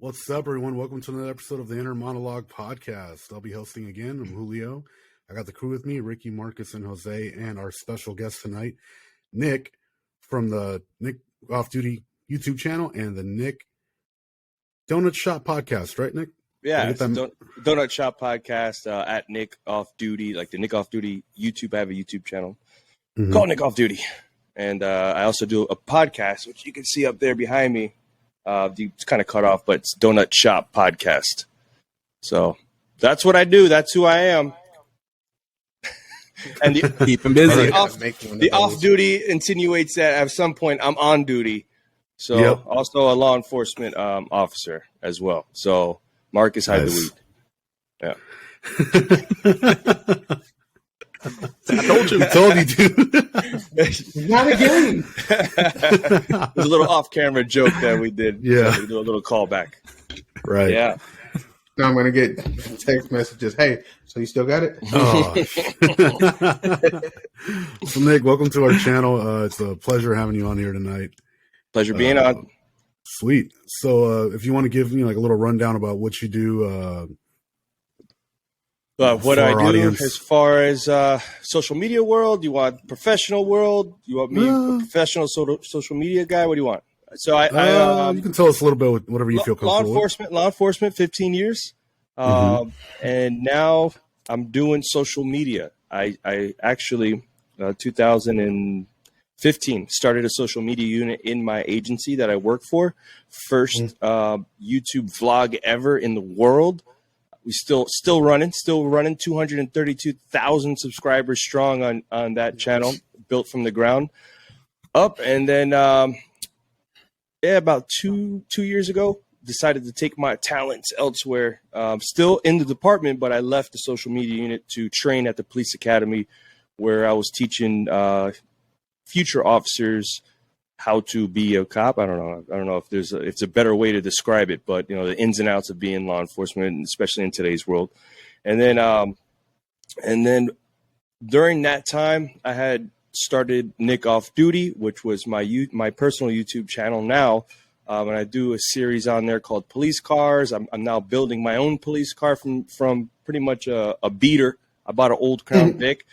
What's up, everyone? Welcome to another episode of the Monolog podcast. I'll be hosting again. I'm Julio. I got the crew with me, Ricky, Marcus, and Jose, and our special guest tonight, Nick, from the Nick Off Duty YouTube channel and the Nick Donut Shop podcast, right, Nick? Yeah, Donut Shop podcast at Nick Off Duty, like the Nick Off Duty YouTube. I have a YouTube channel called Nick Off Duty. And I also do a podcast, which you can see up there behind me. It's kind of cut off, but it's Donut Shop podcast. So that's what I do. That's who I am. And keep him busy. The off duty insinuates that at some point I'm on duty. So also a law enforcement officer as well. So Marcus hide the weed. Yeah. I told you, dude. Not again. There's a little off-camera joke that we did. Yeah. So we do a little callback. Right. Yeah. Now I'm going to get text messages. Hey, so you still got it? Oh. So, Nick, welcome to our channel. It's a pleasure having you on here tonight. Pleasure being on. Sweet. So if you want to give me like a little rundown about what you do. What I do audience. As far as social media world, you want professional world? You want me a professional social media guy? What do you want? So you can tell us a little bit whatever you feel comfortable Law enforcement, 15 years. And now I'm doing social media. I actually, 2015, started a social media unit in my agency that I work for. First YouTube vlog ever in the world. We still running 232,000 subscribers strong on that channel, built from the ground up. And then, about two years ago, decided to take my talents elsewhere. Still in the department, but I left the social media unit to train at the police academy, where I was teaching future officers how to be a cop. I don't know if it's a better way to describe it, but the ins and outs of being law enforcement, especially in today's world. And then during that time, I had started Nick Off Duty, which was my personal YouTube channel now. And I do a series on there called Police Cars. I'm now building my own police car from pretty much a beater. I bought an old Crown Vic.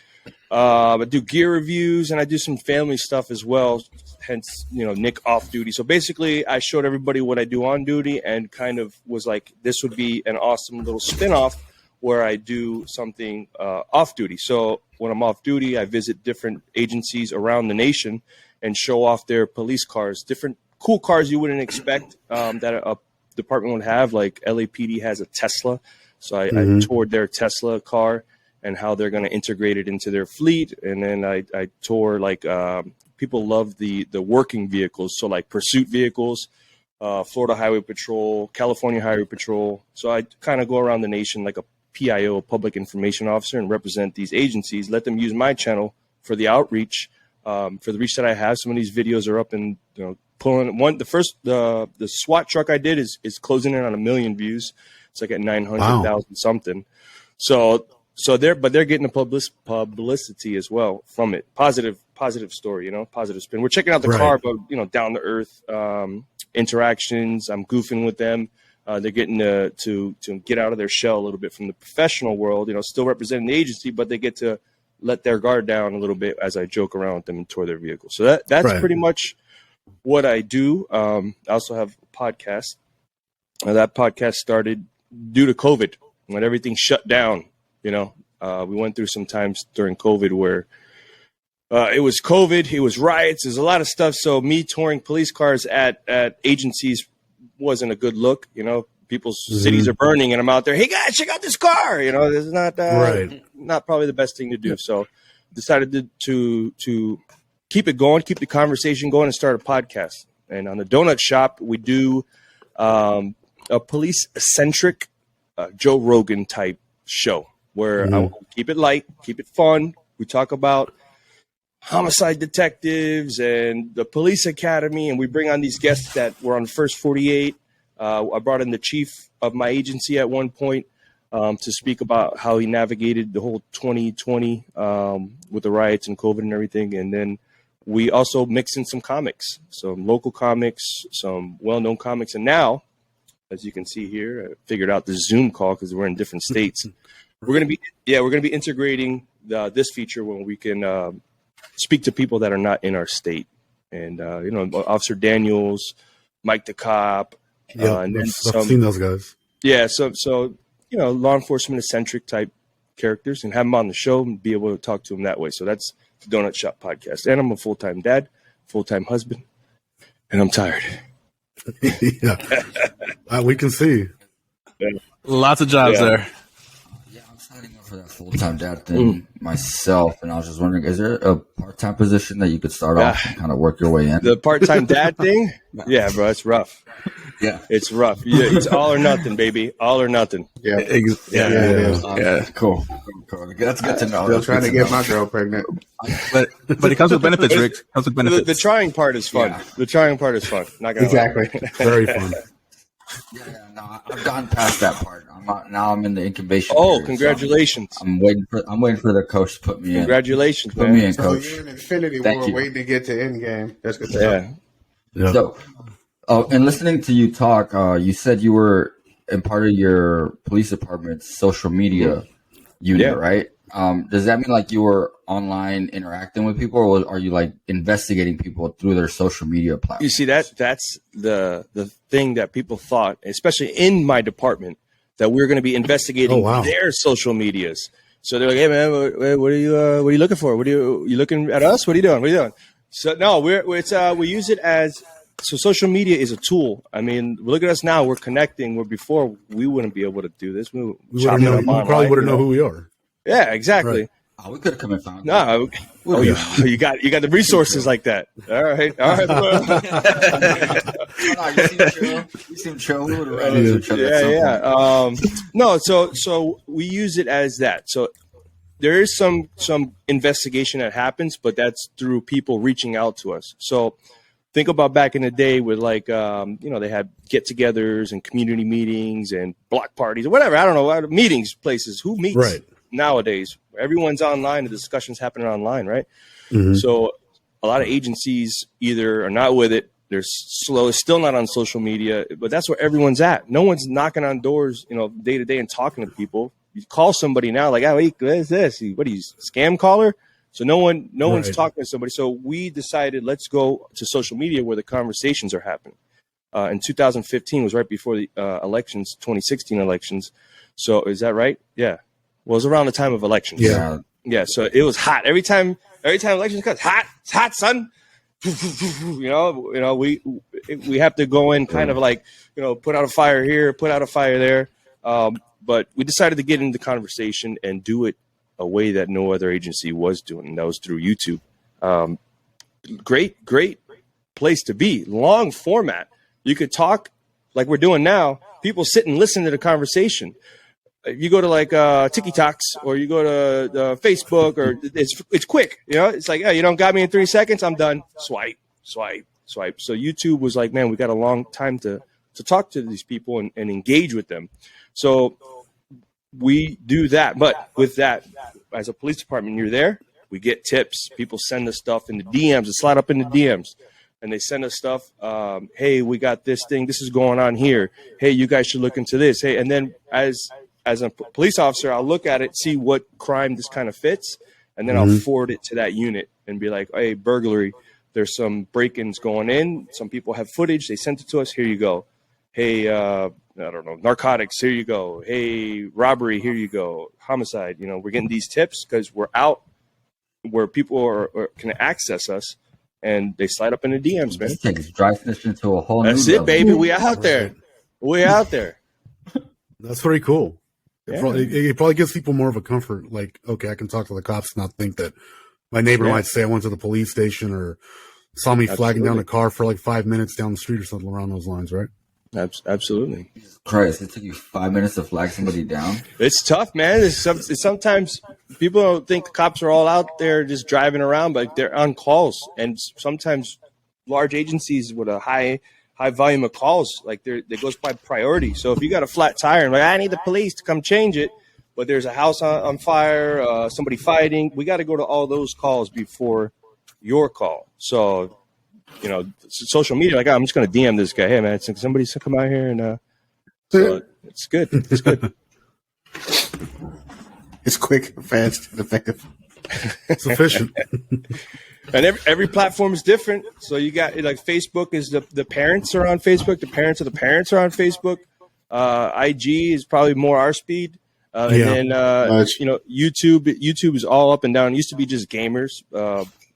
I do gear reviews and I do some family stuff as well. Hence, Nick Off Duty. So basically, I showed everybody what I do on duty and kind of was like, this would be an awesome little spinoff where I do something off duty. So when I'm off duty, I visit different agencies around the nation and show off their police cars, different cool cars you wouldn't expect that a department would have. Like LAPD has a Tesla. So I toured their Tesla car and how they're going to integrate it into their fleet. And then I tour like people love the working vehicles. So like pursuit vehicles, Florida Highway Patrol, California Highway Patrol. So I kind of go around the nation like a PIO, a public information officer, and represent these agencies, let them use my channel for the outreach, for the reach that I have. Some of these videos are up and pulling one. The SWAT truck I did is closing in on 1 million views. It's like at 900,000 something. So they're getting the publicity as well from it. Positive story, positive spin. We're checking out the car, but down to earth interactions. I'm goofing with them. They're getting to get out of their shell a little bit from the professional world. Still representing the agency, but they get to let their guard down a little bit as I joke around with them and tour their vehicles. So that's pretty much what I do. I also have a podcast. That podcast started due to COVID when everything shut down. We went through some times during COVID where it was COVID, it was riots, there's a lot of stuff. So me touring police cars at agencies wasn't a good look. People's cities are burning and I'm out there, hey guys, check out this car. This is not probably the best thing to do. So decided to keep it going, keep the conversation going and start a podcast. And on the Donut Shop, we do a police-centric Joe Rogan type show where I will keep it light, keep it fun. We talk about homicide detectives and the police academy, and we bring on these guests that were on the first 48. I brought in the chief of my agency at one point to speak about how he navigated the whole 2020 with the riots and COVID and everything. And then we also mix in some comics, some local comics, some well-known comics. And now as you can see here. I figured out the Zoom call because we're in different states. We're gonna be integrating this feature when we can speak to people that are not in our state, and Officer Daniels, Mike the cop, and then I've seen those guys. Yeah, so law enforcement eccentric type characters, and have them on the show and be able to talk to them that way. So that's the Donut Shop podcast. And I'm a full-time dad, full-time husband, and I'm tired. Yeah, we can see. Lots of jobs there. Yeah, I'm signing up for that full-time dad thing myself, and I was just wondering, is there a part-time position that you could start off and kind of work your way in? The part-time dad thing? Yeah, bro, it's rough. Yeah, it's rough. Yeah, it's all or nothing, baby. All or nothing. Yeah. Cool. That's good to know. Still trying to get my girl pregnant. But it comes with benefits, Rick. It comes with benefits. The trying part is fun. Yeah. The trying part is fun. Not gonna Exactly. Very fun. No, I've gone past that part. I'm in the incubation. Oh, period, congratulations! So I'm waiting for the coach to put me in. Congratulations, Put man. me in, So coach. you're in Infinity Thank War you. waiting to get to Endgame. That's good to Yeah. Yeah. So, and listening to you talk, you said you were in part of your police department's social media unit, right? Does that mean like you were online interacting with people, or are you like investigating people through their social media platforms? You see, that's the thing that people thought, especially in my department, that we were going to be investigating their social medias. So they're like, "Hey man, what are you looking for? What are you looking at us? What are you doing? What are you doing?" So no, we use it as, so social media is a tool. I mean, look at us now. We're connecting. Where before we wouldn't be able to do this. We probably wouldn't know who we are. Yeah, exactly. Right. Oh, we could have come and found. No, you got the resources like that. All right. You seem chill. We would have ran into each other. Yeah. No, so we use it as that. So there is some investigation that happens, but that's through people reaching out to us. So think about back in the day with like they had get-togethers and community meetings and block parties or whatever. I don't know, meetings, places. Who meets? Right. Nowadays, everyone's online. The discussion's happening online, right? Mm-hmm. So a lot of agencies either are not with it, they're slow, still not on social media, but that's where everyone's at. No one's knocking on doors, day to day and talking to people. You call somebody now, like, "Oh, what is this? What are you, scam caller?" So no one's talking to somebody. So we decided, let's go to social media where the conversations are happening. In 2015 was right before the elections, 2016 elections. So is that right? Yeah. Well, it was around the time of elections. Yeah. Yeah. So it was hot. Every time elections comes, it's hot, son. We have to go in kind of like, put out a fire here, put out a fire there. But we decided to get into the conversation and do it a way that no other agency was doing. And that was through YouTube. Great place to be. Long format. You could talk like we're doing now. People sit and listen to the conversation. You go to like TikToks or you go to Facebook, or it's quick. It's like, "Hey, you don't got me in 3 seconds. I'm done. Swipe. So YouTube was like, man, we got a long time to talk to these people and engage with them. So we do that. But with that, as a police department, you're there. We get tips. People send us stuff in the DMs. It slide up in the DMs. And they send us stuff. Hey, we got this thing. This is going on here. Hey, you guys should look into this. Hey, and then as a police officer, I'll look at it, see what crime this kind of fits, and then I'll forward it to that unit and be like, "Hey, burglary, there's some break-ins going in. Some people have footage. They sent it to us. Here you go. Hey, I don't know, narcotics. Here you go. Hey, robbery. Here you go. Homicide. We're getting these tips because we're out where people can access us, and they slide up in the DMs, man. This takes dry snitching to a whole new That's level. it, baby. We out there. We out there. That's pretty cool. Yeah. It probably gives people more of a comfort. Like, okay, I can talk to the cops, and not think that my neighbor might say I went to the police station or saw me flagging down a car for like 5 minutes down the street or something around those lines, right? Absolutely. Christ, it took you 5 minutes to flag somebody down. It's tough, man. It's sometimes people don't think cops are all out there just driving around, but they're on calls. And sometimes large agencies with a high volume of calls, like that goes by priority. So if you got a flat tire and like, I need the police to come change it, but there's a house on fire, somebody fighting, we got to go to all those calls before your call. So, social media, like, I'm just going to DM this guy. Hey, man, somebody come out here and So it's good. It's good. It's quick, fast, and effective. It's efficient. And every platform is different. So you got like Facebook is the parents are on Facebook. The parents of the parents are on Facebook. IG is probably more our speed. And then YouTube is all up and down. It used to be just gamers,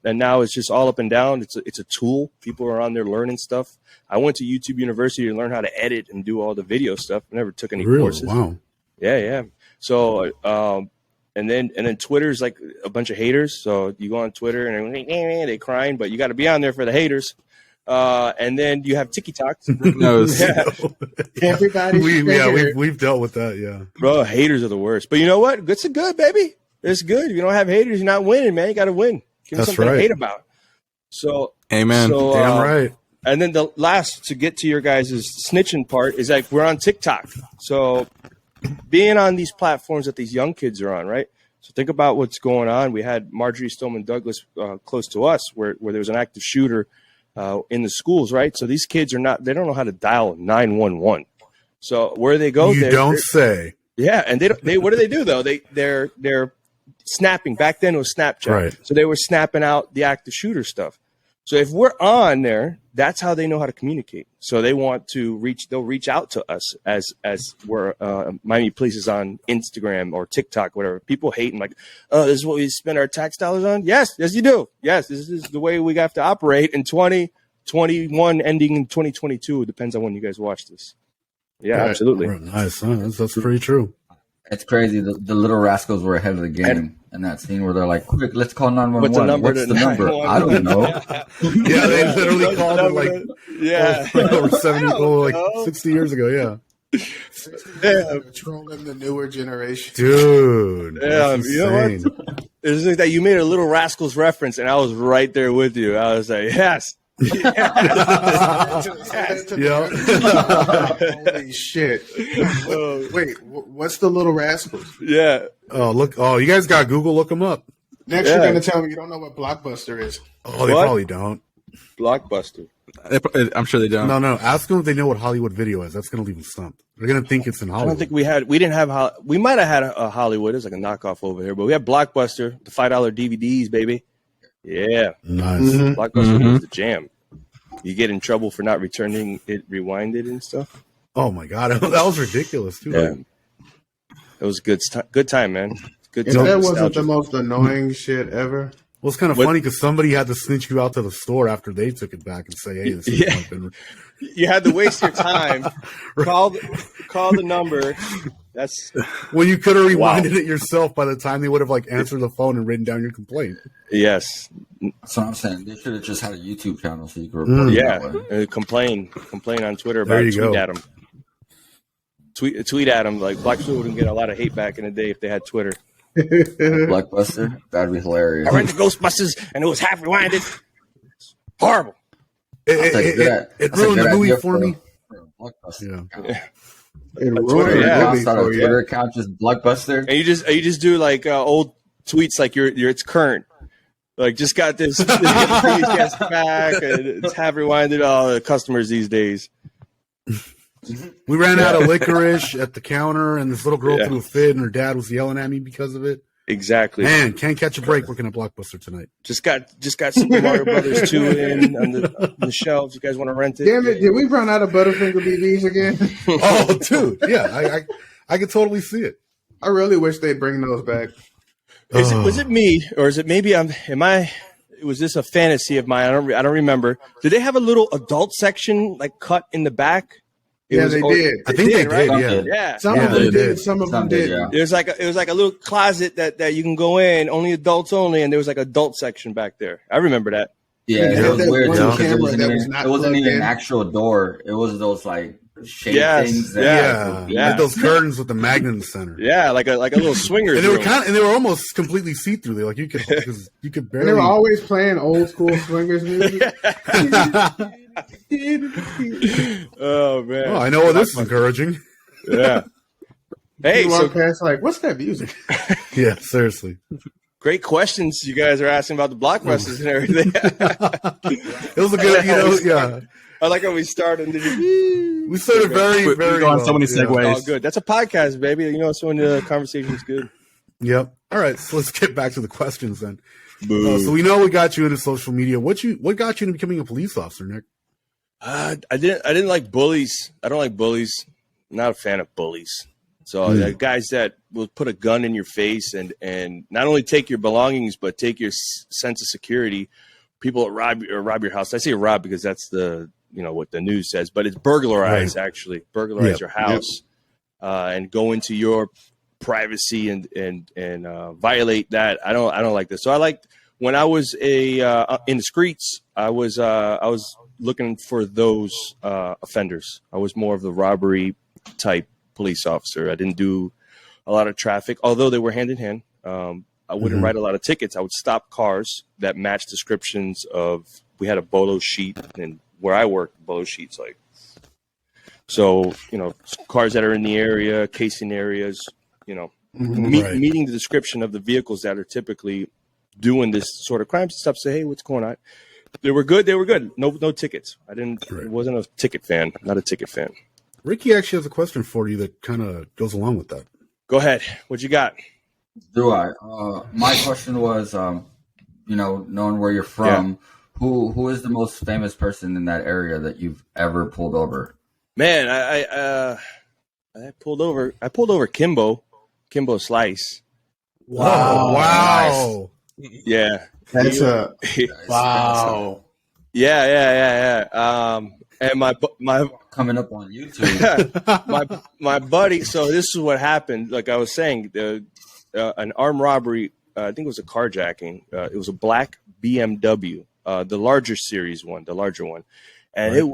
and now it's just all up and down. It's a tool. People are on there learning stuff. I went to YouTube University to learn how to edit and do all the video stuff. I never took any courses. Wow. Yeah. So and then Twitter's like a bunch of haters. So you go on Twitter and they crying, but you got to be on there for the haters. And then you have TikToks. knows? Everybody, we've dealt with that. Yeah, bro, haters are the worst. But you know what? It's good, baby. It's good. If you don't have haters, you're not winning, man. You got to win. Give them something to hate about. So, amen. So, damn right. And then the last to get to your guys' snitching part is like we're on TikTok. So being on these platforms that these young kids are on, right? So think about what's going on. We had Marjorie Stoneman Douglas close to us where there was an active shooter in the schools, right? So these kids they don't know how to dial 911. So where they go, you don't say. Yeah, and they what do they do though? They're snapping. Back then it was Snapchat, right? So they were snapping out the active shooter stuff. So if we're on there, that's how they know how to communicate. So they want to they'll reach out to us as we're Miami Police is on Instagram or TikTok, whatever. People hating like, oh, this is what we spend our tax dollars on? Yes, you do. Yes, this is the way we have to operate in 2021, ending in 2022. It depends on when you guys watch this. Yeah, right. Absolutely. Nice. That's pretty true. It's crazy. The little rascals were ahead of the game in that scene where they're like, quick, let's call 911. What's the number? I don't know. Yeah, they literally called it like over 60 years ago. Yeah. Trolling the newer generation. Dude. Yeah, you know what? It's like that you made a Little Rascals reference, and I was right there with you. I was like, yes. Yeah. Holy shit. Wait, what's the Little Rascals? Yeah. Oh, look. Oh, you guys got Google. Look them up. Next, you're going to tell me you don't know what Blockbuster is. Oh, they probably don't. Blockbuster. I'm sure they don't. No. Ask them if they know what Hollywood Video is. That's going to leave them stumped. They're going to think it's in Hollywood. I don't think we might have had a Hollywood. It's like a knockoff over here, but we had Blockbuster, the $5 DVDs, baby. Yeah. Nice. Mm-hmm. Blockbuster was the jam. You get in trouble for not returning it rewinded and stuff. Oh my God. That was ridiculous too. Yeah. It was good time, man. Good time. That wasn't the most annoying shit ever. Well, it's kind of funny because somebody had to snitch you out to the store after they took it back and say, hey, this is You had to waste your time. Call the number. That's when you could have rewinded it yourself by the time they would have like answered the phone and written down your complaint. Yes. That's what I'm saying. They should have just had a YouTube channel so you could report it. Complain on Twitter about it. Tweet at them. Tweet at them. Like Blockbuster wouldn't get a lot of hate back in the day if they had Twitter. Blockbuster? That'd be hilarious. I rented Ghostbusters and it was half rewinded. Horrible. It ruined the movie for me. Blockbuster. Yeah. It ruined the movie for you. Twitter account just Blockbuster. And you just do like old tweets like it's current. Like just got this guest back and it's half rewinded. All the customers these days. We ran out of licorice at the counter, and this little girl threw a fit, and her dad was yelling at me because of it. Exactly. Man, can't catch a break working at Blockbuster tonight. Just got Super Mario Brothers 2 in on the shelves. You guys want to rent it? Damn it! Did we run out of Butterfinger BBs again? Oh, dude, yeah, I could totally see it. I really wish they'd bring those back. Was it me, or is it maybe was this a fantasy of mine? I don't remember. Did they have a little adult section like cut in the back? They did. I think they right? did. Yeah. Some of them did. Some of them did. Yeah. It was like a little closet that you can go in, only adults only, and there was like adult section back there. I remember that. Yeah, it was weird because it wasn't even an in. Actual door. It was those like shade things. Like those curtains with the magnet in the center. Yeah, like a little swingers. And they were almost completely see through. They like you could barely. And they were always playing old school swingers music. Oh man! Oh, I know this is encouraging. Yeah. Hey, so past like, what's that music? Yeah, seriously. Great questions you guys are asking about the Blockbusters and everything. It was a good, I like how we started. We started very, We very go on low. so many Yeah. segues. Oh, good. That's a podcast, baby. You know, so when the conversation's good. Yep. All right, so let's get back to the questions then. Boo. So we know what got you into social media. What got you into becoming a police officer, Nick? I didn't like bullies. I don't like bullies. I'm not a fan of bullies. So guys that will put a gun in your face and not only take your belongings but take your sense of security. People that rob your house. I say rob because that's the what the news says, but it's burglarize actually. Burglarize your house and go into your privacy and violate that. I don't like this. So I liked when I was in the streets. I was looking for those offenders. I was more of the robbery type police officer. I didn't do a lot of traffic, although they were hand in hand. I wouldn't write a lot of tickets. I would stop cars that matched descriptions of. We had a bolo sheet, and where I worked, bolo sheets like. So cars that are in the area, casing areas, meeting the description of the vehicles that are typically doing this sort of crimes and stuff. Say, hey, what's going on? They were good. No tickets. I wasn't a ticket fan. Not a ticket fan. Ricky actually has a question for you that kind of goes along with that. Go ahead. What you got? Do I? My question was, knowing where you're from, who is the most famous person in that area that you've ever pulled over? Man, I pulled over Kimbo Slice. Wow. Yeah. That's Wow. Yeah. And my Coming up on YouTube. my buddy. So this is what happened. Like I was saying, an armed robbery. I think it was a carjacking. It was a black BMW, the larger series one, the larger one, and it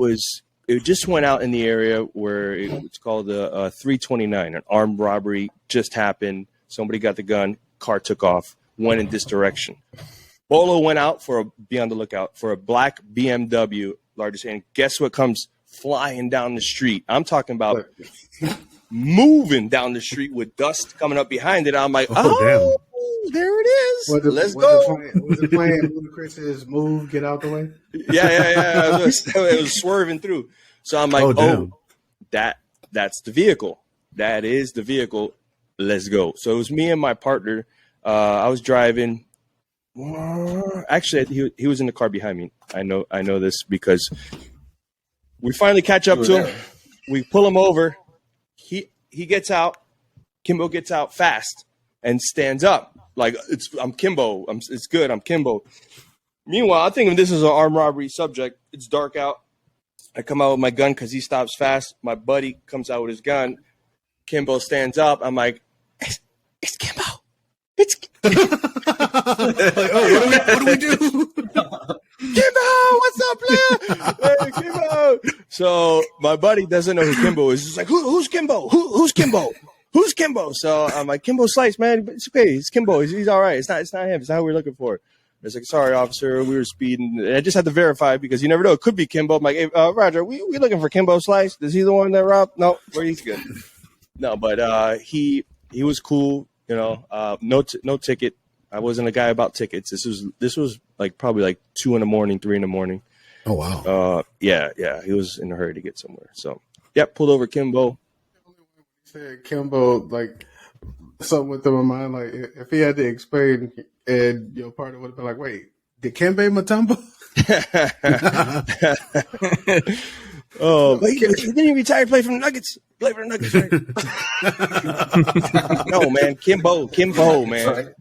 just went out in the area where it's called a 329. An armed robbery just happened. Somebody got the gun. Car took off. Went in this direction. Bolo went out be on the lookout for a black BMW, largest, and guess what comes flying down the street? I'm talking about moving down the street with dust coming up behind it. I'm like, oh there it is. Let's go. Was it playing Ludacris's "Move, Get Out the Way"? Yeah. It was swerving through. So I'm like, that's the vehicle. That is the vehicle. Let's go. So it was me and my partner. I was driving. Actually, he was in the car behind me. I know this because we finally catch up to him. We pull him over. He gets out. Kimbo gets out fast and stands up like I'm Kimbo. It's good. I'm Kimbo. Meanwhile, I think this is an armed robbery subject. It's dark out. I come out with my gun because he stops fast. My buddy comes out with his gun. Kimbo stands up. I'm like, it's Kimbo. It's like, what do we do? Kimbo, what's up, player? Hey, Kimbo. So my buddy doesn't know who Kimbo is. He's like, who's Kimbo? Who's Kimbo? Who's Kimbo? So I'm like, Kimbo Slice, man. It's okay. It's Kimbo. He's all right. It's not him. It's not who we're looking for. It's like, sorry, officer. We were speeding. And I just had to verify because you never know. It could be Kimbo. I'm like, hey, Roger, we looking for Kimbo Slice. Is he the one that robbed? No, he's good. No, but he was cool. No ticket. I wasn't a guy about tickets. This was like probably like 2 a.m, 3 a.m. Oh wow. Yeah. He was in a hurry to get somewhere. So pulled over Kimbo. Said Kimbo, like something with him in mind. Like if he had to explain, and your partner would have been like, "Wait, did Kembe Mutombo?" Oh, didn't he retire? Play for the Nuggets. Play for the Nuggets. Right? No, man, Kimbo, man.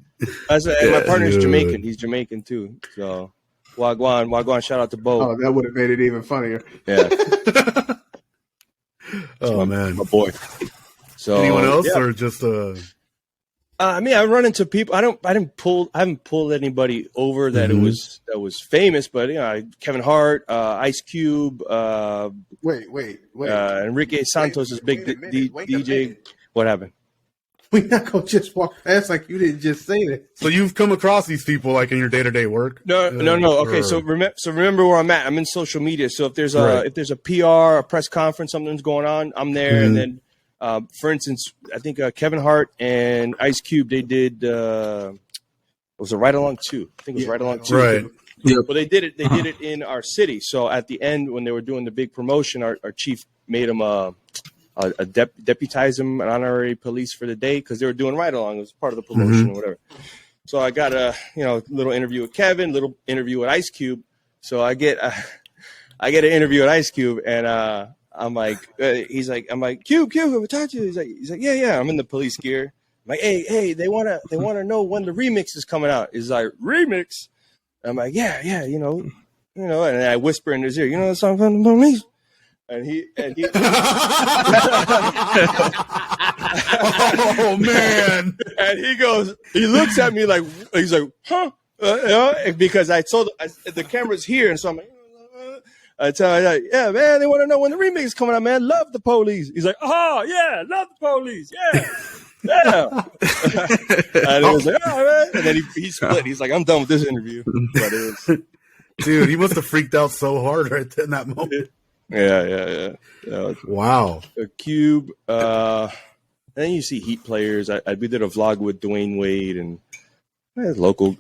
And my partner's Jamaican. He's Jamaican too. So Wagwan. Shout out to Bo. Oh, that would have made it even funnier. Yeah. Man, my boy. So anyone else or just I mean, I run into people. I haven't pulled anybody over that that was famous, but Kevin Hart, Ice Cube, Wait. Enrique Santos is big DJ. What happened? We're not gonna just walk past like you didn't just say that. So you've come across these people like in your day-to-day work? No. Okay, so remember where I'm at. I'm in social media. So if there's a PR, a press conference, something's going on, I'm there. And then, for instance, I think Kevin Hart and Ice Cube, they did. It was a Ride Along 2. I think it was Ride Along 2. Right. Well, they did it. They did it in our city. So at the end, when they were doing the big promotion, our chief made him deputize him an honorary police for the day because they were doing ride along. It was part of the promotion or whatever. So I got a little interview with Kevin, little interview with Ice Cube. So I get an interview with Ice Cube, and I'm like, I'm like, Cube, have I talked to you? He's like, yeah, I'm in the police gear. I'm like, hey, they wanna know when the remix is coming out. He's like, remix? I'm like, yeah, and I whisper in his ear, the song from the police? And he oh man! And he looks at me like, he's like, huh? Because I told the camera's here, and so I'm like, I tell him, like, yeah, man, they want to know when the remix is coming out, man. Love the police. He's like, oh yeah, love the police, yeah. Yeah. And he was like, oh man. And then he split. He's like, I'm done with this interview. But it was, dude, he must have freaked out so hard right in that moment. Yeah. Wow. A Cube. Then you see Heat players. We did a vlog with Dwayne Wade and local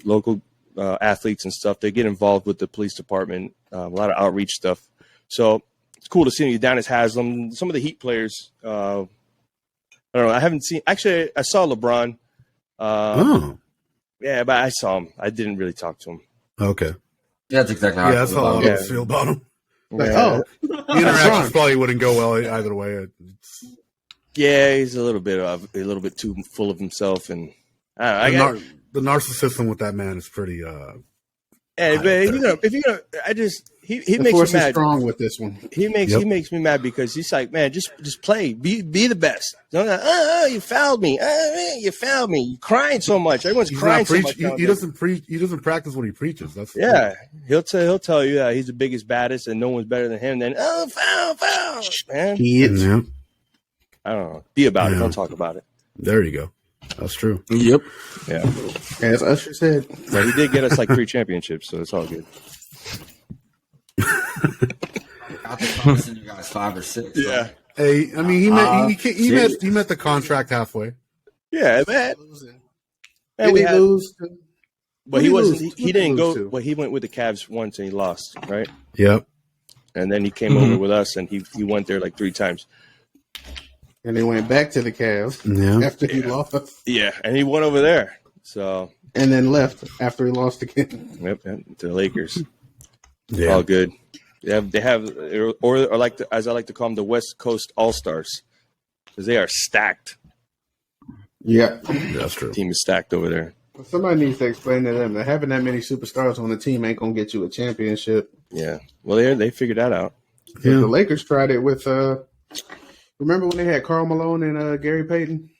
athletes and stuff. They get involved with the police department. A lot of outreach stuff. So it's cool to see Udonis Haslam. Some of the Heat players. I don't know. I haven't seen. Actually, I saw LeBron. Yeah, but I saw him. I didn't really talk to him. Okay. Yeah, that's exactly how that's how I always feel about him. Like, the interactions probably wouldn't go well either way. Yeah, he's a little bit too full of himself, and the narcissism with that man is pretty. Hey, but if you're gonna, he makes me mad. Strong with this one. He makes me mad because he's like, man, just play, be the best. You fouled me. You fouled me. You crying so much. Everyone's crying so much. He doesn't preach. He doesn't practice what he preaches. That's He'll tell you that he's the biggest, baddest, and no one's better than him. Then foul, man. Yeah. I don't know. Be about it. Don't talk about it. There you go. That's true. Yep. Yeah. As Usher said. But he did get us like 3 championships, so it's all good. After promising you guys 5 or 6. Yeah. So. Hey, I mean, he met the contract halfway. Yeah, man. Did he lose? But he wasn't. He didn't go. Well, he went with the Cavs once and he lost, right? Yep. And then he came over with us and he went there like 3 times. And they went back to the Cavs after he lost. Yeah, and he went over there. So and then left after he lost again. Yep, to the Lakers. Yeah, all good. They have, or like as I like to call them, the West Coast All Stars, because they are stacked. Yeah, that's true. The team is stacked over there. Somebody needs to explain to them that having that many superstars on the team ain't gonna get you a championship. Yeah, well, they figured that out. Yeah. The Lakers tried it with. Remember when they had Karl Malone and Gary Payton?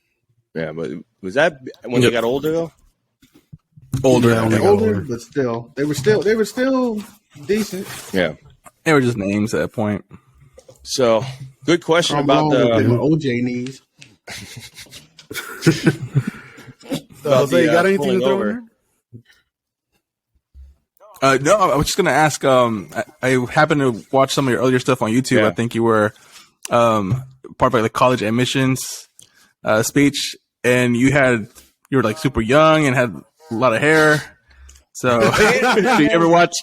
Yeah, but was that when they got older though? Older, but still, they were still decent. Yeah, they were just names at that point. So, good question Karl about Malone with OJ knees. Jose, you got anything to throw in there? No, I was just gonna ask. I happened to watch some of your earlier stuff on YouTube. Yeah. I think you were part of the college admissions speech, and you were like super young and had a lot of hair. So, do you ever watch?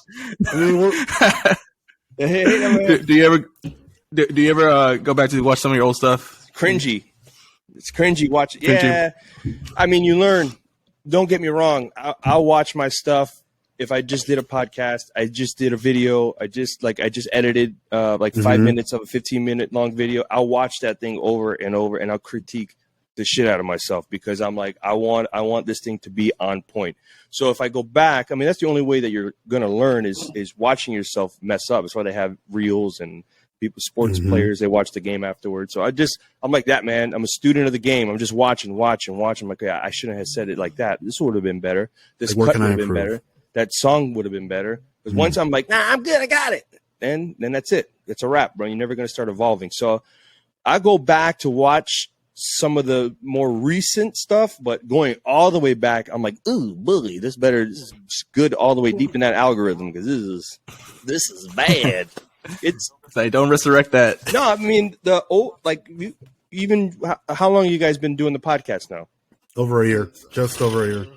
Do you ever go back to watch some of your old stuff? Cringy. It's cringy. Watch. Yeah. I mean, you learn. Don't get me wrong. I'll watch my stuff. If I just did a podcast, I just did a video, I just edited 5 minutes of a 15-minute long video. I'll watch that thing over and over, and I'll critique the shit out of myself because I'm like, I want this thing to be on point. So if I go back, I mean, that's the only way that you're gonna learn is watching yourself mess up. That's why they have reels and people, sports players, they watch the game afterwards. So I'm like that, man. I'm a student of the game. I'm just watching. I'm like, yeah, I shouldn't have said it like that. This would have been better. This cut would have been better. That song would have been better. Because once I'm like, nah, I'm good, I got it. Then that's it. It's a wrap, bro. You're never going to start evolving. So I go back to watch some of the more recent stuff, but going all the way back, I'm like, ooh, bully, this is good all the way deep in that algorithm because this is bad. It's like, don't resurrect that. No, I mean how long you guys been doing the podcast now? Over a year, just over a year.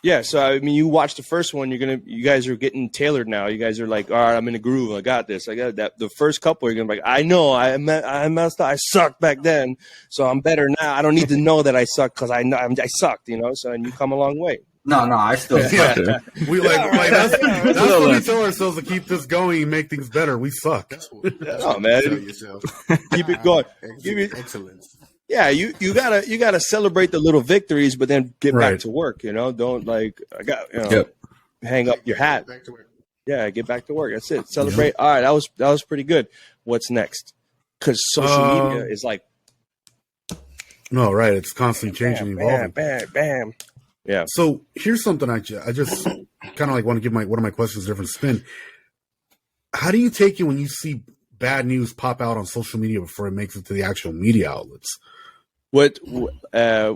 Yeah, so I mean, you watch the first one. You guys are getting tailored now. You guys are like, all right, I'm in a groove. I got this. I got that. The first couple, you're gonna be like, I know, I messed up. I sucked back then, so I'm better now. I don't need to know that I sucked because I know I sucked. So and you come a long way. No, I still Yeah. suck. We that's what we tell ourselves to keep this going and make things better. We suck. That's what Oh man, tell yourself. keep it going. Excellence. Yeah, you gotta celebrate the little victories, but then get Right. back to work. Don't like Yep. hang up your hat. Back to work. Yeah, get back to work. That's it. Celebrate. All right, that was pretty good. What's next? Because social media is like No, right. It's constantly changing and bam, evolving. bam, bam. Yeah. So here's something I just kind of like want to give one of my questions a different spin. How do you take it when you see bad news pop out on social media before it makes it to the actual media outlets? What do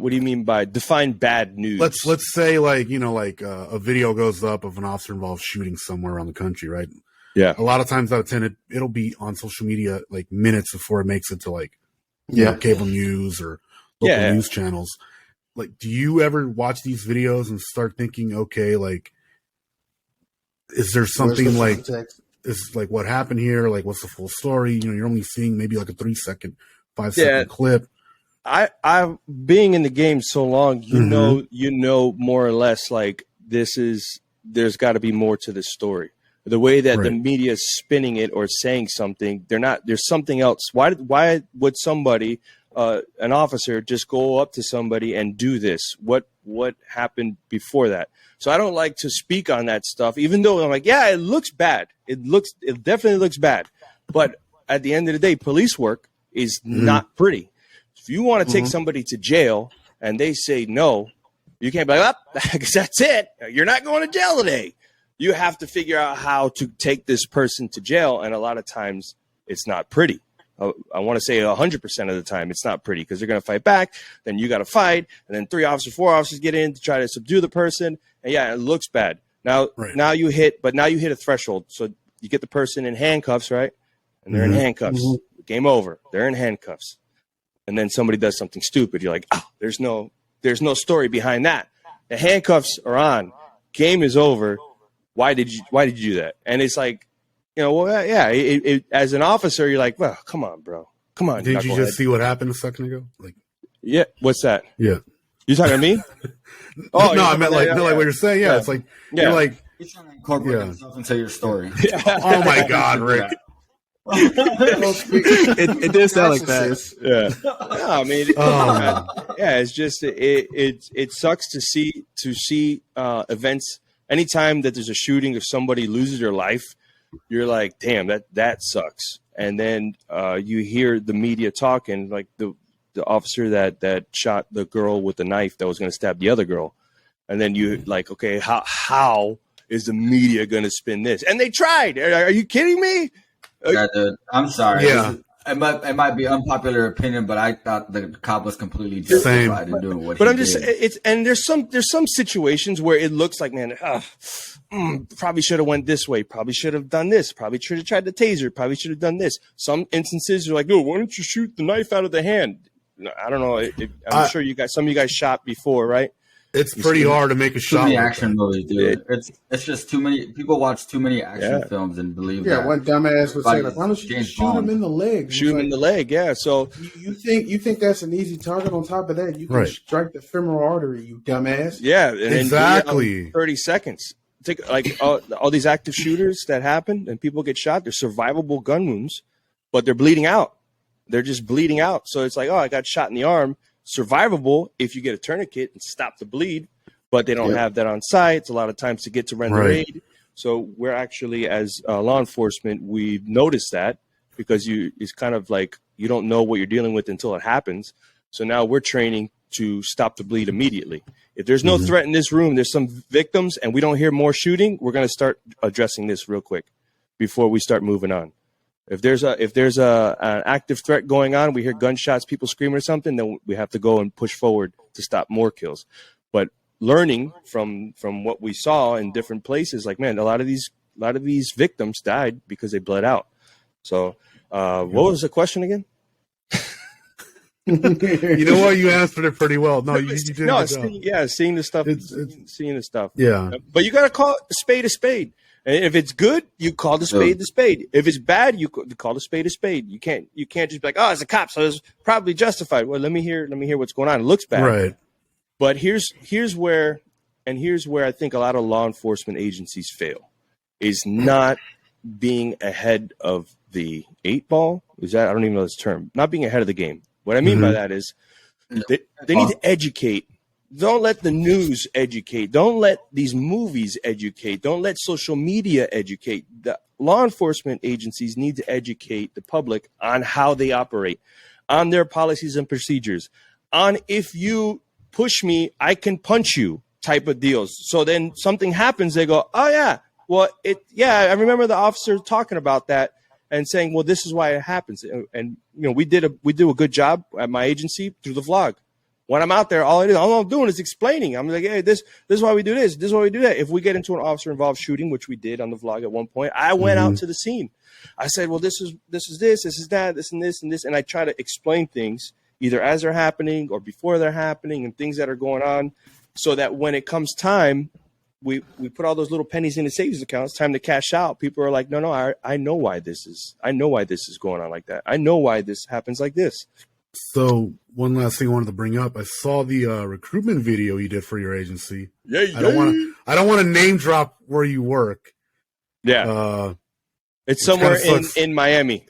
you mean by define bad news? Let's say a video goes up of an officer involved shooting somewhere around the country, right? Yeah. A lot of times out of 10, it'll be on social media like minutes before it makes it to cable news or local news channels. Like, do you ever watch these videos and start thinking, okay, like, is there something like, is like what happened here? Like, what's the full story? You're only seeing maybe like a 3-second, 5-second clip. I being in the game so long, you know more or less like there's got to be more to this story. The way that the media is spinning it or saying something, there's something else. Why would somebody, an officer, just go up to somebody and do this? What happened before that? So I don't like to speak on that stuff, even though I'm like, yeah, it looks bad. It definitely looks bad. But at the end of the day, police work is not pretty. If you want to take somebody to jail and they say no, you can't be like, oh, I guess that's it. You're not going to jail today. You have to figure out how to take this person to jail. And a lot of times it's not pretty. I want to say 100% of the time it's not pretty because they're going to fight back. Then you got to fight. And then 4 officers get in to try to subdue the person. And yeah, it looks bad. Now you hit a threshold. So you get the person in handcuffs, right? And they're in handcuffs. Game over. They're in handcuffs. And then somebody does something stupid. You're like, oh, there's no story behind that. The handcuffs are on. Game is over. Why did you do that? And it's like, as an officer, you're like, well, come on, bro. Come on. Did you just see what happened a second ago? Like, yeah. What's that? Yeah. You talking to me? Oh, no, I meant like what you're saying. Yeah. It's like, you're like, He's trying to incorporate himself into your story. oh my God, Rick. It did sound like that. Yeah. No, I mean, it's just it sucks to see events. Anytime that there's a shooting or somebody loses their life, you're like, damn, that sucks. And then you hear the media talking, like the officer that shot the girl with the knife that was going to stab the other girl, and then you like, okay, how is the media going to spin this? And they tried. Are you kidding me? Yeah, dude. I'm sorry. Yeah. It might be unpopular opinion, but I thought the cop was completely justified in doing what he did. But I'm just there's some situations where it looks like, man, probably should have went this way, probably should have done this, probably should have tried the taser, probably should have done this. Some instances you're like, no, why don't you shoot the knife out of the hand? I don't know. I'm sure some of you guys shot before, right? It's pretty hard to make a shot. Too many like action movies, dude. It's just too many. People watch too many action films and believe that. Yeah, one dumbass would say, like, why don't you James shoot Bond. him in the leg? Shoot him in the leg, yeah. So You think that's an easy target? On top of that, you can strike the femoral artery, you dumbass. yeah, and then Exactly. 30 seconds. Take like all these active shooters that happen and people get shot. They're survivable gun wounds, but they're bleeding out. They're just bleeding out. So it's like, oh, I got shot in the arm. Survivable if you get a tourniquet and stop the bleed, but they don't have that on site. It's a lot of times to get to render aid. So we're actually, as law enforcement, we've noticed that because it's kind of like you don't know what you're dealing with until it happens. So now we're training to stop the bleed immedially. If there's no threat in this room, there's some victims, and we don't hear more shooting, we're going to start addressing this real quick before we start moving on. If there's an active threat going on, we hear gunshots, people screaming or something, then we have to go and push forward to stop more kills. But learning from what we saw in different places, like, man, a lot of these victims died because they bled out. So what was the question again? You know what? You answered it pretty well. No, you did. No, a good job. seeing the stuff, It's- seeing the stuff. Yeah. But you got to call a spade a spade. And if it's good, you call the spade the spade. If it's bad, you call the spade a spade. You can't just be like, oh, it's a cop, so it's probably justified. Well, let me hear what's going on. It looks bad, Right. but here's where I think a lot of law enforcement agencies fail, is not being ahead of the 8 ball. Is that, I don't even know this term. Not being ahead of the game. What I mean by that is they need to educate. Don't let the news educate. Don't let these movies educate. Don't let social media educate. The law enforcement agencies need to educate the public on how they operate, on their policies and procedures, on if you push me, I can punch you type of deals. So then something happens, they go, oh yeah, well, I remember the officer talking about that and saying, well, this is why it happens. And we do a good job at my agency through the vlog. When I'm out there, all I'm doing is explaining. I'm like, hey, this is why we do this. This is why we do that. If we get into an officer-involved shooting, which we did on the vlog at one point, I went out to the scene. I said, well, this is this is that, this and this and this. And I try to explain things either as they're happening or before they're happening and things that are going on, so that when it comes time, we put all those little pennies in the savings account. It's time to cash out. People are like, no, I know why this is going on like that. I know why this happens like this. So one last thing I wanted to bring up. I saw the recruitment video you did for your agency. Yeah. I don't want to name drop where you work. Yeah. It's somewhere in Miami.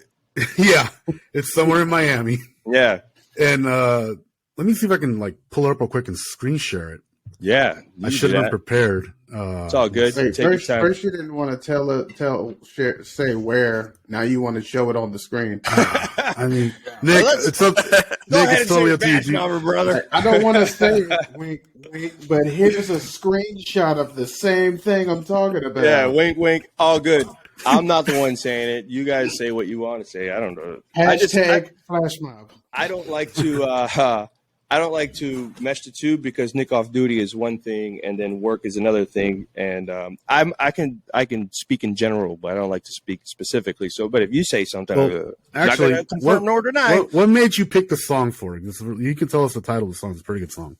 Yeah. It's somewhere in Miami. Yeah. And let me see if I can pull it up real quick and screen share it. Yeah. I should have been prepared. It's all good. Hey, Take your time. first, you didn't want to say where. Now you want to show it on the screen. I mean, Nick, it's up. Nick, it's totally up to you. Number, brother. I don't want to say wink, wink, but here's a screenshot of the same thing I'm talking about. Yeah, wink, wink. All good. I'm not the one saying it. You guys say what you want to say. I don't know. Hashtag flash mob. I don't like to. I don't like to mesh the two, because Nick off duty is one thing and then work is another thing. And I can speak in general, but I don't like to speak specifically. So, but if you say something, Actually, not confirm nor deny. What made you pick the song for it? You can tell us the title of the song. It's a pretty good song.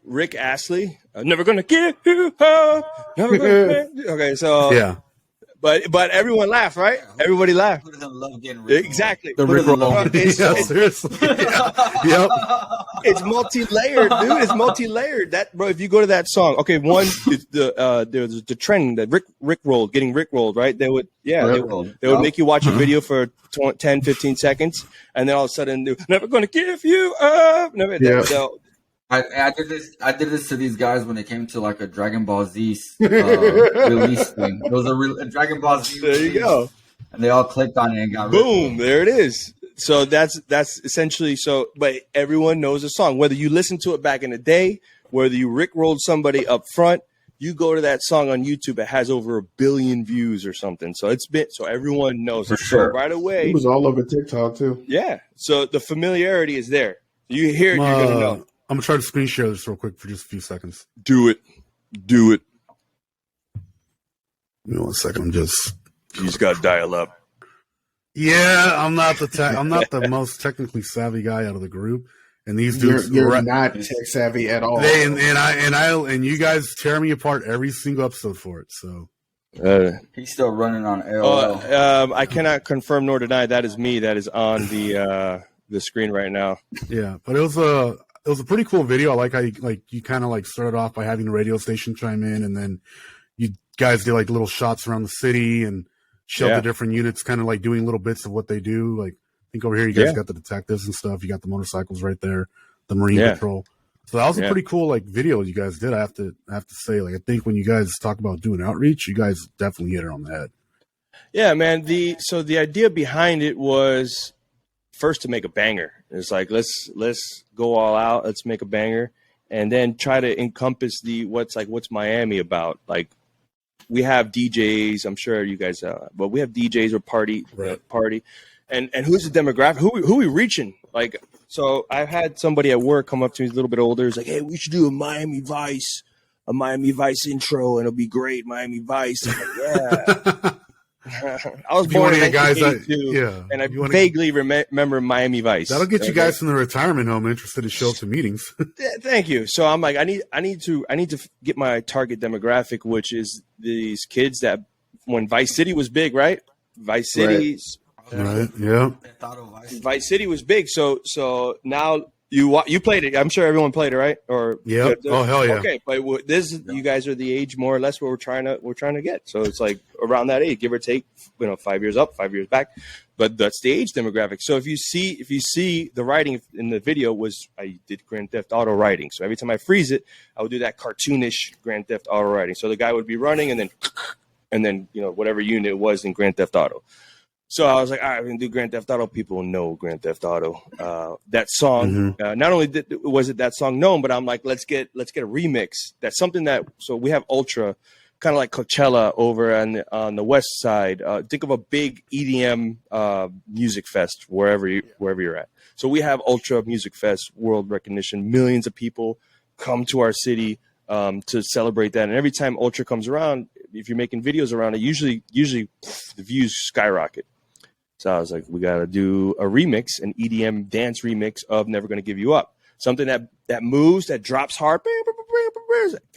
Rick Astley, never gonna give you up. Okay, so Yeah. But everyone laughed, right? Everybody laughed. Who doesn't love getting Rick Exactly. The Rick roll. Yeah, seriously. Yep. It's multi-layered, dude. It's multi-layered. That, bro, if you go to that song, okay, one is there's the trend that Rick rolled, getting Rick rolled, right? They would make you watch a video for 10, 15 seconds, and then all of a sudden, they're never gonna give you up. I did this to these guys when it came to a Dragon Ball Z release thing. It was a Dragon Ball Z. There you go. And they all clicked on it and got boom. There it is. So that's essentially so. But everyone knows the song. Whether you listen to it back in the day, whether you rickrolled somebody up front, you go to that song on YouTube. It has over 1 billion views or something. So so everyone knows for it. sure. So right away. It was all over TikTok too. Yeah. So the familiarity is there. You hear it, you're gonna know. I'm gonna try to screen share this real quick for just a few seconds. Do it. Give me 1 second. You just gotta dial up. Yeah, I'm not the most technically savvy guy out of the group, and these dudes You're not tech savvy at all. and you guys tear me apart every single episode for it. So He's still running on AOL. I cannot confirm nor deny that is me. That is on the screen right now. yeah, but it was a pretty cool video. I like how you kind of started off by having the radio station chime in, and then you guys did little shots around the city and showed the different units kind of doing little bits of what they do. I think over here you guys got the detectives and stuff. You got the motorcycles right there, the Marine Patrol. So that was a pretty cool video you guys did. I have to say, I think when you guys talk about doing outreach, you guys definitely hit it on the head. Yeah, man. So the idea behind it was first to make a banger. It's let's go all out. Let's make a banger, and then try to encompass what's Miami about. We have DJs. I'm sure you guys, but we have DJs or party, and who's the demographic? Who we reaching? So I've had somebody at work come up to me, a little bit older. He's like, "Hey, we should do a Miami Vice intro, and it'll be great, Miami Vice." I'm like, yeah. I was Be born one in of the guys that 1982, yeah. and I You wanna- vaguely remember Miami Vice. That'll get you Okay? guys from the retirement home interested to show up to meetings. Yeah, thank you. So I'm like, I need to get my target demographic, which is these kids that when Vice City was big, right? Vice City, Right? Yeah. Vice City was big. So now you played it. I'm sure everyone played it, right? Or Yep. Oh, hell yeah. Okay, but you guys are the age more or less what we're trying to get. So it's like around that age, give or take, 5 years up, 5 years back. But that's the age demographic. So if you see the writing in the video was I did Grand Theft Auto writing. So every time I freeze it, I would do that cartoonish Grand Theft Auto writing. So the guy would be running and then whatever unit it was in Grand Theft Auto. So I was like, all right, we're going to do Grand Theft Auto. People know Grand Theft Auto. That song, not only was it that song known, but I'm like, let's get a remix. That's something so we have Ultra, kind of like Coachella over on the west side. Think of a big EDM music fest wherever you're at. So we have Ultra Music Fest, world recognition. Millions of people come to our city to celebrate that. And every time Ultra comes around, if you're making videos around it, usually the views skyrocket. So I was like, we got to do a remix, an EDM dance remix of Never Gonna Give You Up. Something that moves, that drops hard.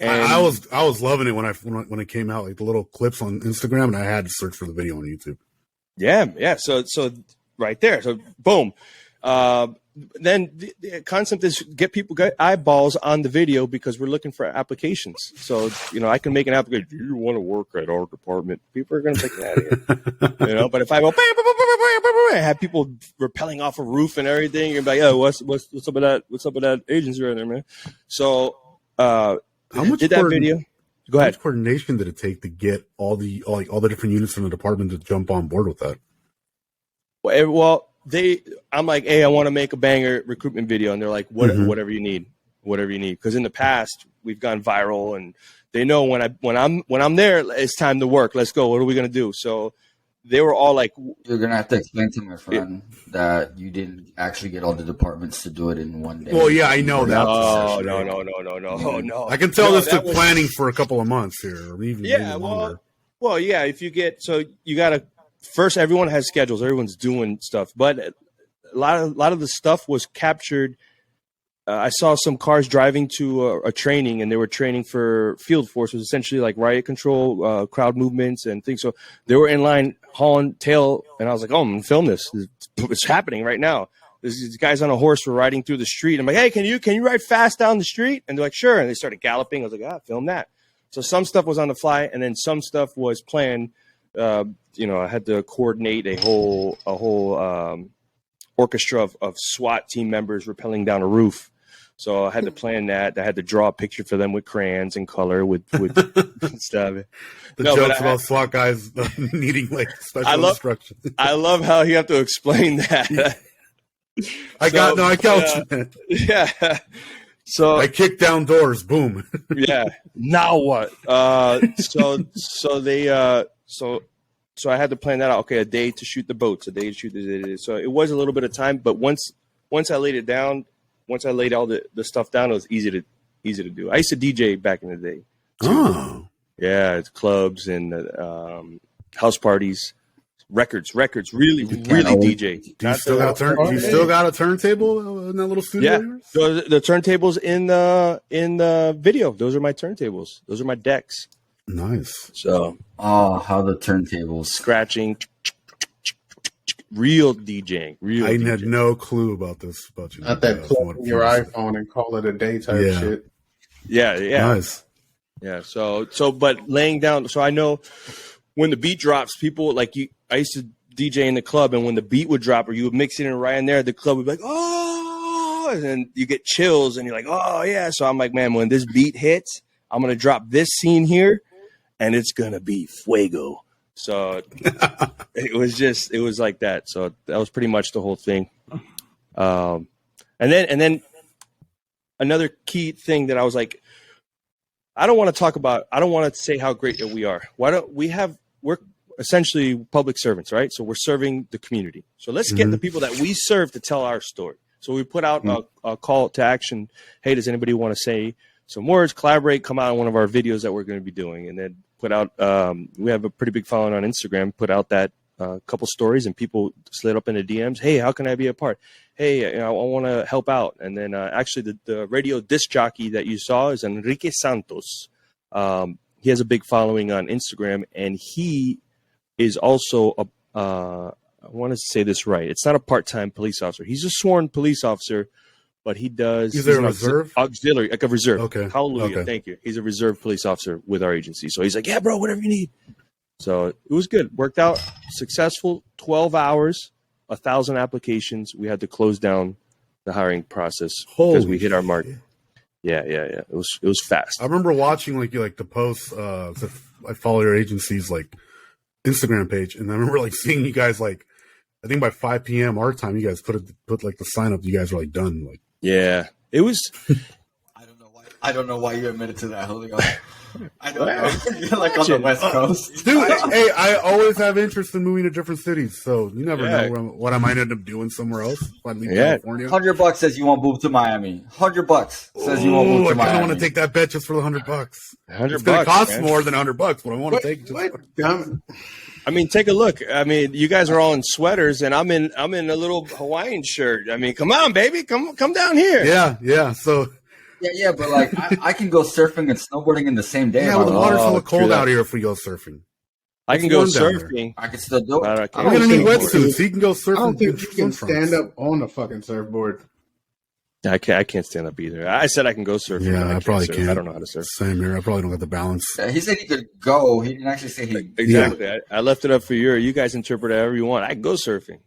And I was loving it when it came out, like the little clips on Instagram, and I had to search for the video on YouTube. Yeah. So right there. So boom. Then the concept is get eyeballs on the video because we're looking for applications. So, I can make an application. Do you want to work at our department? People are going to take that here. But if I go, I have people rappelling off a roof and everything, you're like, oh, what's up with that? What's up with that agency right there, man? So, How much did that video? Go How ahead. much coordination did it take to get all the different units in the department to jump on board with that? Well, I'm like, hey, I want to make a banger recruitment video, and they're like, whatever you need. Because in the past we've gone viral, and they know when I'm there, it's time to work. Let's go. What are we gonna do? So they were all like, You're gonna have to explain to my friend that you didn't actually get all the departments to do it in one day. Well, yeah, I know that. no. I can tell this that took planning for a couple of months here, or even maybe longer. Well, yeah. If you you gotta first. Everyone has schedules. Everyone's doing stuff, but a lot of the stuff was captured. I saw some cars driving to a training, and they were training for field force, was essentially like riot control, crowd movements, and things. So they were in line hauling tail, and I was like, "Oh, I'm gonna film this. It's happening right now." These guys on a horse were riding through the street. I'm like, "Hey, can you ride fast down the street?" And they're like, "Sure." And they started galloping. I was like, "Film that." So some stuff was on the fly, and then some stuff was planned. I had to coordinate a whole orchestra of SWAT team members rappelling down a roof. So I had to plan that. I had to draw a picture for them with crayons and color with stuff. Jokes about SWAT guys needing like special instructions. I love how you have to explain that. I got what you meant. Yeah. So I kicked down doors. Boom. Yeah. Now what? So I had to plan that out. Okay, a day to shoot the boats, a day to shoot the. So it was a little bit of time, but once I laid it down. Once I laid all the stuff down, it was easy to do. I used to DJ back in the day. Too. Oh, yeah, it's clubs and house parties, records, really DJ. Do you still got a turntable in that little studio? Yeah, so the turntables in the video. Those are my turntables. Those are my decks. Nice. So, how the turntables scratching. Real DJing. I had no clue about this. About you. Not that plug in your iPhone and call it a day type shit. Yeah. Nice. Yeah. So, but laying down. So I know when the beat drops, people like you. I used to DJ in the club, and when the beat would drop, or you would mix it in right in there, the club would be like, oh, and then you get chills, and you're like, oh yeah. So I'm like, man, when this beat hits, I'm gonna drop this scene here, and it's gonna be fuego. So it was like that. So that was pretty much the whole thing. And then another key thing that I was like, I don't want to say how great that we are. We're essentially public servants, right? So we're serving the community. So let's get the people that we serve to tell our story. So we put out a call to action. Hey, does anybody want to say some words, collaborate, come out on one of our videos that we're going to be doing, and then put out. We have a pretty big following on Instagram. Put out that couple stories, and people slid up in the DMs. Hey, how can I be a part? Hey, I want to help out. And then actually, the radio disc jockey that you saw is Enrique Santos. He has a big following on Instagram, and he is also I want to say this right. It's not a part-time police officer. He's a sworn police officer, but he does. He's a reserve? Auxiliary, like a reserve. Okay. Hallelujah. Okay. Thank you. He's a reserve police officer with our agency. So he's like, yeah, bro, whatever you need. So it was good. Worked out. Successful. 12 hours, 1,000 applications. We had to close down the hiring process because we hit our mark. Shit. Yeah. It was fast. I remember watching like the posts. I follow your agency's like Instagram page, and I remember like seeing you guys like, I think by 5 p.m. our time, you guys put like the sign up. You guys were like done. Like, Yeah, it was. I don't know why you admitted to that, Julio. I don't know. You're like on the West Coast. dude, hey, I always have interest in moving to different cities, so you never Yeah. know what I might end up doing somewhere else if I leave Yeah. California. $100 says you won't move to Miami. $100 says you won't move I to kind Miami. of want to take that bet just for the $100. $100. It's going to cost man. more than $100, but I want to take it. Just What? Dumb. I mean, take a look. I mean, you guys are all in sweaters, and I'm in a little Hawaiian shirt. I mean, come on, baby, come down here. yeah. So Yeah, but like I can go surfing and snowboarding in the same day. yeah, if well, I the want. water's hella true cold that. out here if we go surfing. I can It's go warm down there. surfing. I can still do But I it. can't. We're gonna need think- wetsuits. So you can go surfing. I don't think with you can swim trunks. stand up on a fucking surfboard. I can't stand up either. I said I can go surfing. but Yeah, I can't probably surf. can't. I don't know how to surf. Same here. I probably don't have the balance. He said he could go. He didn't actually say he. Exactly. I left it up for you. You guys interpret it however you want. I can go surfing.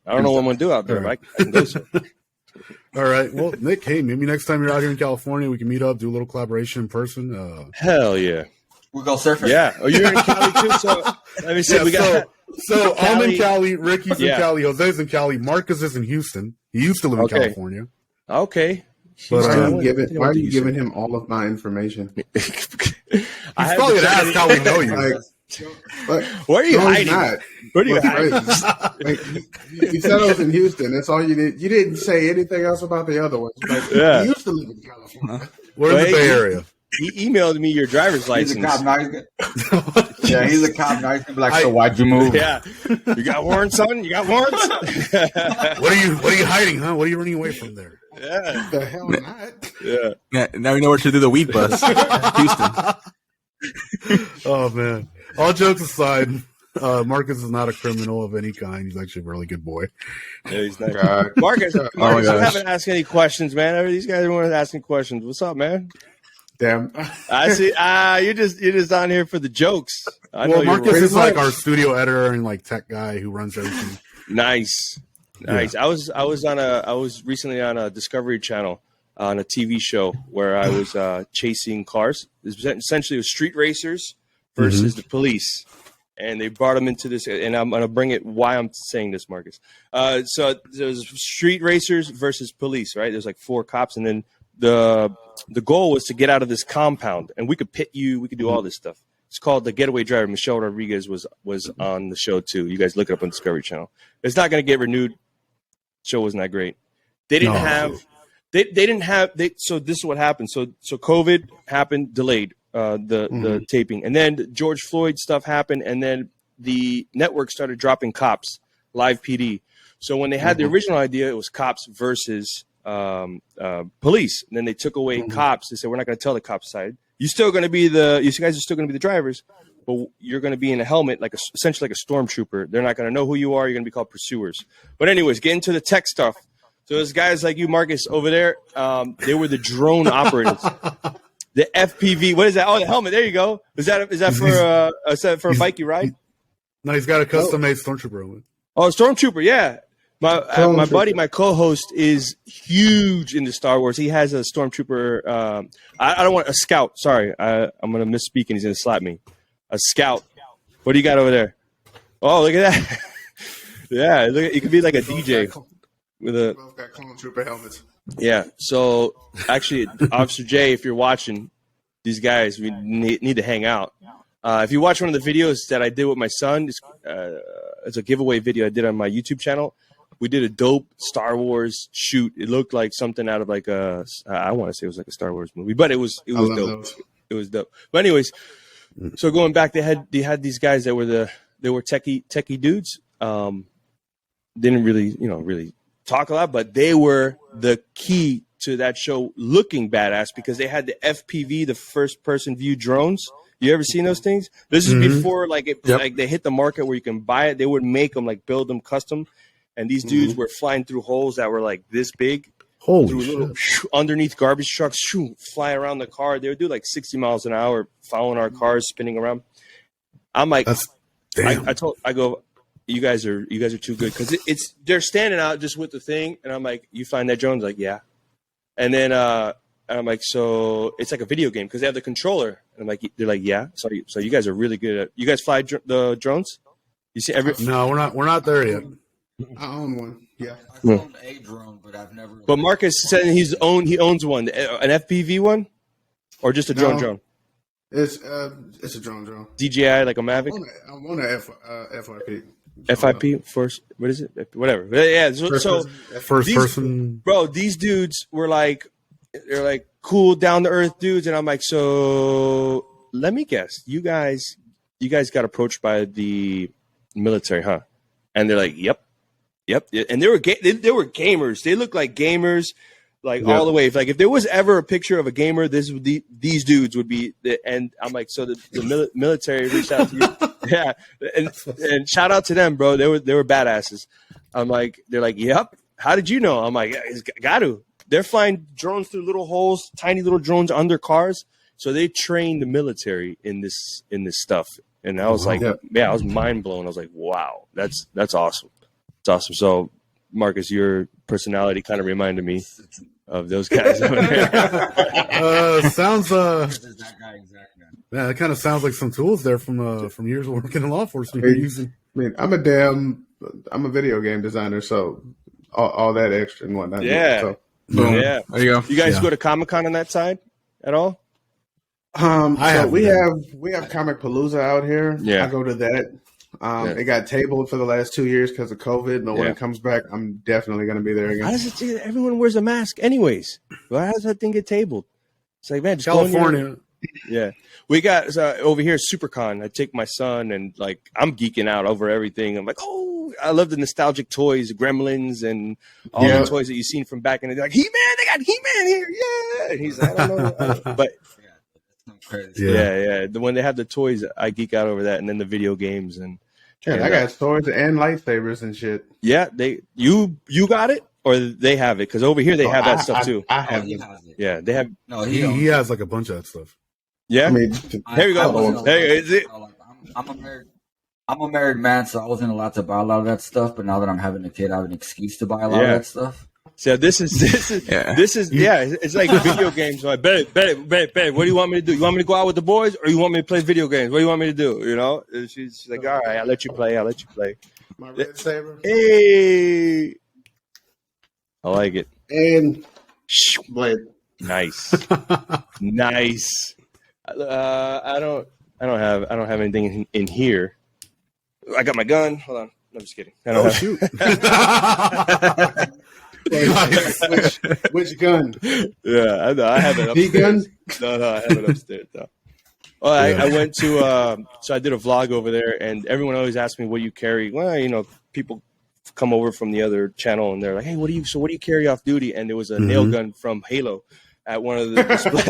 I don't know what I'm gonna do out there, but I can go surfing. All right. Well, Nick, hey, maybe next time you're out here in California, we can meet up, do a little collaboration in person. Hell yeah. We go surfing. Yeah. Oh, you're in Cali too. So let me see. Yeah, We got. so I'm in Cali. Cali, Ricky's in Yeah. Cali, Jose's in Cali, Marcus is in Houston. He used to live in Okay. California. Okay. But, Why are you giving him all of my information? He's probably gonna ask how we know you. Like, Where are you no, he's hiding? not. Where are you But, hiding? like, you said I was in Houston. That's all you did. You didn't say anything else about the other ones. Like, Yeah. You used to live in California. We're in the Wait. Bay Area. He emailed me your driver's He's a license. cop now. Yeah, he's a cop now. He's gonna be like, so why'd you move? Yeah. You got warrants, son? You got warrants? What are you hiding, huh? What are you running away from there? Yeah. The hell not. Yeah. Yeah, now we know where to do the weed bus. Houston. Oh man. All jokes aside, Marcus is not a criminal of any kind. He's actually a really good boy. Yeah, he's nice. God. Marcus, my you gosh. haven't asked any questions, man. These guys weren't asking questions. What's up, man? Damn. I see. You're just on here for the jokes. I know Well, you're Marcus right. is like our studio editor and like tech guy who runs everything. Nice. I was recently on a Discovery Channel on a TV show where I was chasing cars. Essentially, it was street racers versus the police, and they brought them into this. And I'm going to bring it. Why I'm saying this, Marcus. So there's street racers versus police, right? There's like 4 cops, and then the goal was to get out of this compound, and we could pit you. We could do all this stuff. It's called The Getaway Driver. Michelle Rodriguez was on the show too. You guys look it up on Discovery Channel. It's not going to get renewed. Show wasn't that great. They didn't have. They didn't have. So this is what happened. So COVID happened, delayed the taping, and then the George Floyd stuff happened, and then the network started dropping cops, live PD. So when they had the original idea, it was cops versus police. And then they took away cops. They said we're not going to tell the cops side. You guys are still going to be the drivers, but you're going to be in a helmet, essentially like a stormtrooper. They're not going to know who you are. You're going to be called pursuers. But anyways, get into the tech stuff. So there's guys like you, Marcus, over there. They were the drone operators. The FPV. What is that? Oh, the helmet. There you go. Is that for a bikey ride? No, he's got a custom-made stormtrooper helmet. Oh, stormtrooper. Yeah. My buddy, my co-host, is huge into Star Wars. He has a stormtrooper. I don't want a scout. Sorry, I'm gonna misspeak and he's gonna slap me. A scout. What do you got over there? Oh, look at that. Yeah, you could be like a DJ with a. Both got clone trooper helmets. Yeah. So actually, Officer J, if you're watching, these guys, we need to hang out. If you watch one of the videos that I did with my son, it's a giveaway video I did on my YouTube channel. We did a dope Star Wars shoot. It looked like something out of like I want to say it was like a Star Wars movie, but it was dope. Those. It was dope. But anyways, So going back, they had these guys that were techie dudes. Didn't really really talk a lot, but they were the key to that show looking badass because they had the FPV, the first person view drones. You ever seen those things? This is before like they hit the market where you can buy it. They would make them, like build them custom, and these dudes were flying through holes that were like this big. Holy shit. Underneath garbage trucks, fly around the car. They would do like 60 miles an hour, following our cars, spinning around. I'm like, damn. I go, you guys are too good because they're standing out just with the thing, and I'm like, you find that drone? Like, yeah. And then I'm like, so it's like a video game because they have the controller. And I'm like, they're like, yeah. So you guys are really good at. You guys fly the drones? You see every? No, we're not there yet. I own one. Yeah. I've owned a drone, but I've never. But Marcus said he owns one, an FPV one, or just a drone. It's a drone. DJI, like a Mavic. I want a FIP. FIP first. What is it? Whatever. Yeah. So First person. bro, these dudes were like, they're like cool, down to earth dudes, and I'm like, so let me guess, you guys got approached by the military, huh? And they're like, yep. And they were gamers. They looked like gamers, like all the way. If there was ever a picture of a gamer, these dudes would be. And I'm like, so the military reached out to you, yeah. And shout out to them, bro. They were badasses. I'm like, they're like, yep. How did you know? I'm like, it's got to. They're flying drones through little holes, tiny little drones under cars. So they train the military in this stuff. And I was like, I was mind blown. I was like, wow, that's awesome. It's awesome. So, Marcus, your personality kind of reminded me of those guys over there. Sounds That guy, exactly. yeah, it kind of sounds like some tools there from years of working in law enforcement you're using. I mean, I'm a video game designer, so all that extra and whatnot. Yeah. So, Yeah. There you go. You guys go to Comic-Con on that side at all? we have Comic Palooza out here. Yeah. I go to that. It got tabled for the last 2 years because of COVID. But when it comes back, I'm definitely going to be there again. How does it? Everyone wears a mask, anyways. Well, how does that thing get tabled? It's like, man, just California. Yeah, we got over here SuperCon. I take my son, and like I'm geeking out over everything. I'm like, oh, I love the nostalgic toys, Gremlins, and all the toys that you've seen from back in the day. Like He-Man, they got He-Man here, yeah. And he's like, I don't know, but yeah. When they have the toys, I geek out over that, and then the video games and I got swords and lightsabers and shit. Yeah, you got it or they have it because over here they have that stuff too. I have He it. has it. Yeah, they have. No, He has like a bunch of that stuff. Yeah, I mean, there you go. There you go. Is it? I'm a married man, so I wasn't allowed to buy a lot of that stuff. But now that I'm having a kid, I have an excuse to buy a lot of that stuff. So this is it's like video games. Like, babe, what do you want me to do? You want me to go out with the boys, or you want me to play video games? What do you want me to do? You know, and she's like, all right, I'll let you play. my red saber Hey, I like it. and blade. Nice. Nice. I don't have anything in here. I got my gun. Hold on. No, I'm just kidding. I don't have. Shoot. Which gun? Yeah, I know. I have it upstairs. gun? No, I have it upstairs though. Well, I went to so I did a vlog over there, and everyone always asks me what do you carry. Well, people come over from the other channel, and they're like, "Hey, what do you carry off duty?" And there was a nail gun from Halo at one of the displays.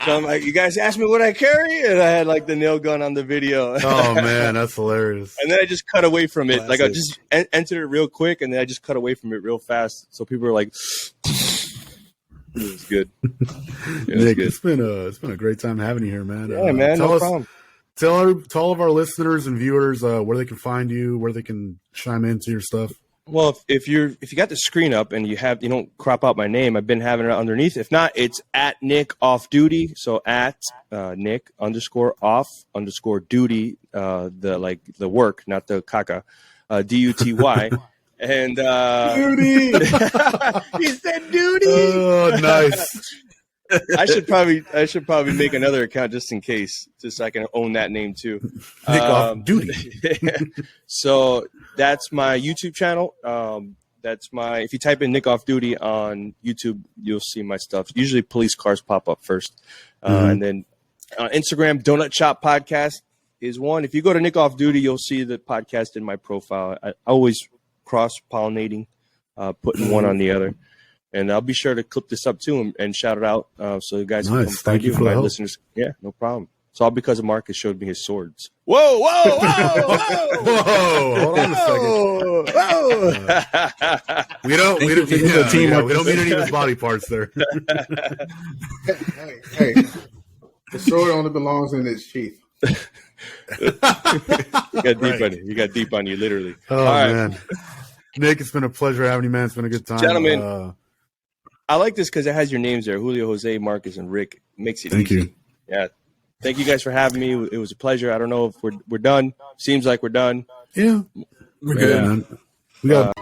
So I'm like, "You guys asked me what I carry," and I had like the nail gun on the video. Oh man, that's hilarious. And then I just cut away from it. Classic. Like I just entered it real quick, and then I just cut away from it real fast. So people were like, "It was good." Nick, it's been a great time having you here, man. Yeah, man, no problem. Tell all of our listeners and viewers where they can find you, where they can chime into your stuff. Well, if you got the screen up and you don't crop out my name, I've been having it underneath. If not, it's at Nick Off Duty. So at Nick _off_duty. The work, not the caca. DUTY. And Duty. He said duty. Oh, nice. I should probably make another account just in case, just so I can own that name too. Nick Off Duty. So that's my YouTube channel. If you type in Nick Off Duty on YouTube, you'll see my stuff. Usually police cars pop up first, and then Instagram, Donut Shop Podcast is one. If you go to Nick Off Duty, you'll see the podcast in my profile. I always cross-pollinating, putting one on the other. And I'll be sure to clip this up too and shout it out so you guys can come Nice. find Thank you for the my help. listeners. Yeah, no problem. It's all because of Marcus showed me his swords. Whoa, whoa, whoa, whoa! Whoa, hold on a second. We don't mean any of his body parts there. Hey, the sword only belongs in its sheath. You got deep on you. You got deep on you, literally. Oh, all right. man. Nick, it's been a pleasure having you, man. It's been a good time. Gentlemen, I like this because it has your names there. Julio, Jose, Marcus, and Rick. Makes it Thank easy. you. Yeah. Thank you guys for having me. It was a pleasure. I don't know if we're done. Seems like we're done. Yeah. We're good, man. We got